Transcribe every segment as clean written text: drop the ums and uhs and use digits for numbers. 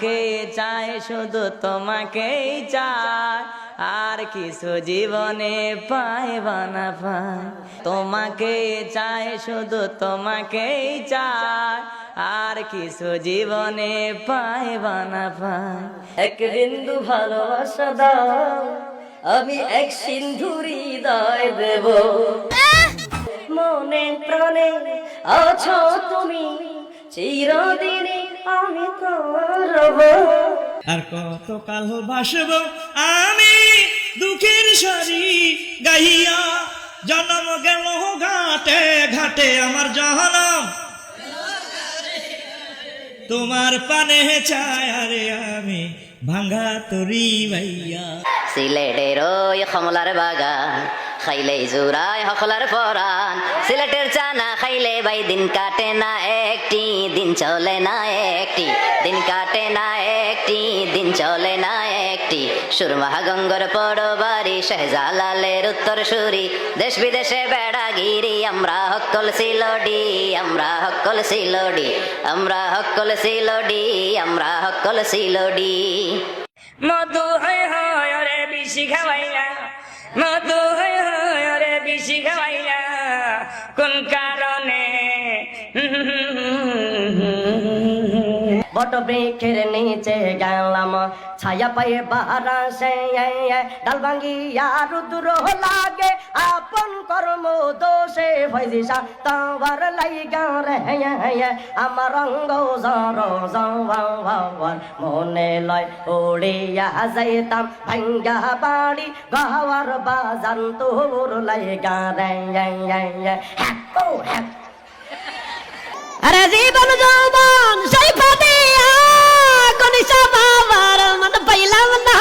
তোমাকে চাই, শুধু তোমাকেই চাই, আর কিছু জীবনে পাইবা না পাই। তোমাকে চাই, শুধু তোমাকেই চাই, আর কিছু জীবনে পাইবা না পাই। এক বিন্দু ভালোবাসা দাও, আমি এক সিন্ধু হৃদয় দেব। মনে প্রাণে আছো তুমি, চিরদিনে আমি তোমার রব। আর কতকাল ভাসব আমি দুঃখের সারি গাইয়া, জন্ম গেল ঘাটে ঘাটে আমার জনম, তোমার পানে চায় আরে আমি ভাঙ্গা তরি ভাইয়া। সিলেটের ওই কমলার বাগান খাইলে জোড়ায় হকলার পরান, সিলেটের চানা খাইলে ভাই দিন কাটে না একটি, দিন চলে না একটি, দিন কাটে না একটি, দিন চলে না একটি। সুরমা গঙ্গর পরবাড়ি শাহজালালের উত্তর সুরি, দেশ বিদেশে বেড়াগিরি আমরা হকল সিলডি, আমরা হকল সিলডি, আমরা হকল সিলডি, আমরা হকল সিলডি। মধু হয় হয় রে বিশি খাওয়াইলা, মধু হয় হয় রে বিশি খাওয়াইলা, কোন কারণে? বট বৃক্ষের নিচে গেলাম, ছায়া পায়ে বারাসে, ডাল ভাঙ্গিয়া রুদ্র লাগে, আপন কর্ম দোষে ভয়দিশা তাবার লাইগা রে। আমার অঙ্গ জর জর মনে লয় উড়িয়া যাইতাম ভাঙ্গা বাড়ি, গাওয়ার বাজান তোর লাইগা রে। আরে জীবন যৌবন সেই ফাটিয়া গনিশা বাবার মন পাইলাম না,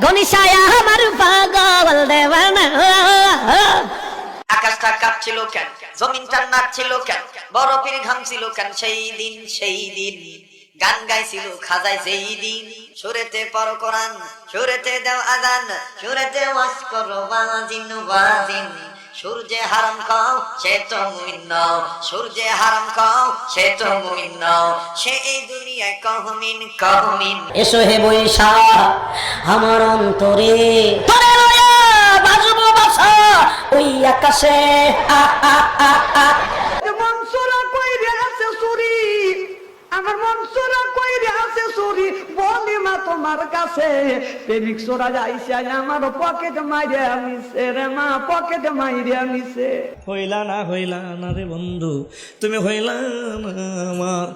গনিশায়া আমার পাগল দেওয়ানা। আকাশটা কাঁপছিল কেন, জমিনটা নাচছিল কেন, বরফের ঘামছিল কেন সেই দিন, সেই দিন গান গাইছিল খাজায় যেই দিন। সুরেতে পড়ো কোরআন, সুরেতে দাও আজান, সুরেতে ওয়াজ করো ওয়াজিন ওয়াজিন। সূর্যে হারাম কও সে তো মুমিন নও, সূর্যে হারাম কও সে তো মুমিন নও, সে এই দুনিয়ায় কহমিন কহমিন। এসো হে বৈশা আমার অন্তরে, তোরে লয়া বাজবো বাসা ওই আকাশে। মনসুরা কইরে আছে চুরি, আমার মনসুরা কইরে আছে চুরি, বলি মা তোমার কাছে। প্রেমিক সোরা যাইছে আমার পকেট মাইরে আনিছে রে মা, পকেট মাইরে আনিছে। হইলা না রে বন্ধু, তুমি হইলা না আমার।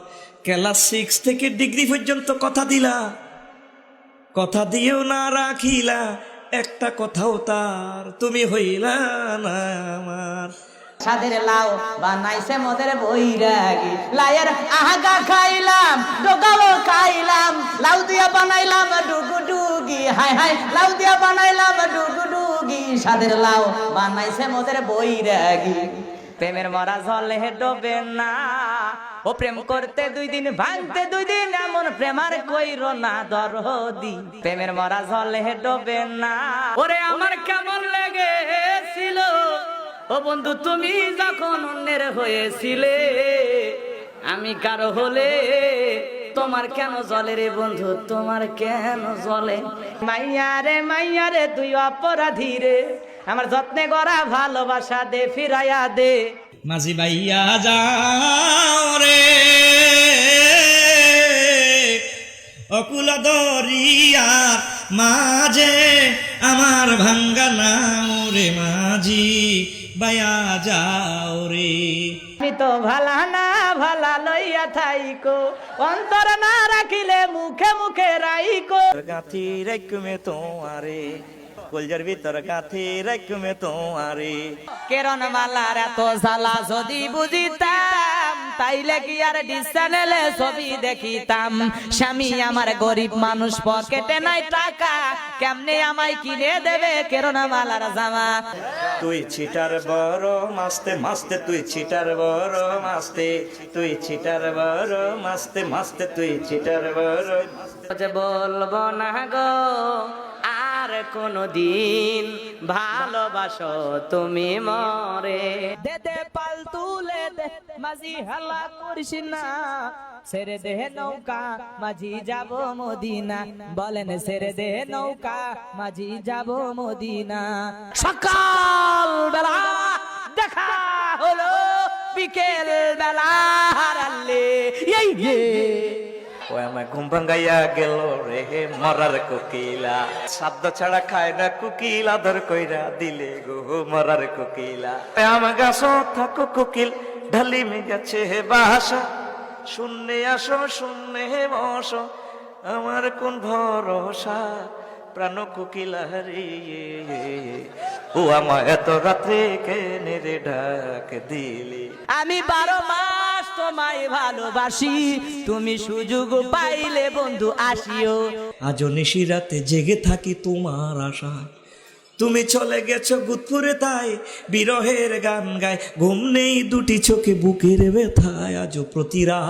ক্লাস 6 থেকে ডিগ্রি পর্যন্ত কথা দিলা, কথা দিয়েও না রাখিলা একটা কথাও তার, তুমি হইলা না আমার। সাদের লাউ বানাইছে মোদের বৈরাগী, লাইয়ের আহাগা খাইলাম, ডোগাও খাইলাম, লাউ দিয়া বানাইলাম ডুগু ডুগি, হাই হাই লাউ দিয়া বানাইলাম ডুগু ডুগি। সাদের লাউ বানাইছে মোদের বৈরাগী, প্রেমের মরা জলে ডোবে না, ও প্রেম করতে 2 দিন ভাঙতে 2 দিন, এমন প্রেমার কইরো না দরদি, প্রেমের মরা জলে ডোবে না। ওরে আমার কেমন লেগেছিল ও বন্ধু তুমি যখন অন্যের হয়েছিলে, আমি কারো হলে তোমার কেন জলে রে বন্ধু, তোমার কেন জলে? মাইয়া রে তুই অপরাধী রে, আমার যত্নে গড়া ভালোবাসা দে ফিরাইয়া দে। মাঝি ভাইয়া যাও রে অকুল দরিয়ার মাঝে, আমার ভাঙ্গা নাও রে মাঝি ভাইয়া যাও রে। আমি তো ভালা না ভালা লইয়া থাইকো, অন্তর না রাখিলে মুখে মুখে রাইকো। গাথি রাইকুমে তোমারে, কলজার ভিতর গাথি রাইকুমে তোমারে। কেরন মালার এত জ্বালা যদি বুঝিতাম, তাইলে কি আর ডিস চ্যানেলে ছবি দেখিতাম। স্বামী আমার গরিব মানুষ, পকেটে নাই টাকা, কেমনে আমায় কিনে দেবে কেরন মালার জামা? তুই ছিটার বড় মাস্তে মাস্তে, তুই ছিটার বড় মাস্তে, তুই ছিটার বড় মাস্তে মাস্তে, তুই ছিটার বড়। বলবো না গো আর কোনদিন ভালোবাসো তুমি মরে, দিতে পারলে তুলে দে মাঝি হালা করিস না ছেড়ে দে নৌকা মাঝি যাব মদিনা বলেন ছেড়ে দে নৌকা মাঝি যাব মদিনা সকাল বেলা দেখা হলো বিকেল বেলা হারালে এই রে ও আমার ঘুম ভাঙ্গাইয়া গেল রে মরার কোকিলা শব্দ ছাড়া খায় না কোকিল আদর কইরা দিলে গো মরার কোকিলা আমার গাছ থাকো কোকিল ঢালি মে গেছে বাসা শূন্যে আসো শূন্যে বসো আমার কোন ভরসা প্রাণ কোকিলা রে ও আমার এত রাত্রে কেনে রে ডাক দিলি আমি 12 মাস তোমায় ভালোবাসি তুমি সুযোগ পাইলে বন্ধু আসিও আজও নিশি রাতে জেগে থাকি তোমার আশা তুমি চলে গেছো গুদপুরে তাই বিরহের গান গায় ঘুম নেই দুটি চোখে বুকের ব্যথায় আজও প্রতি রাত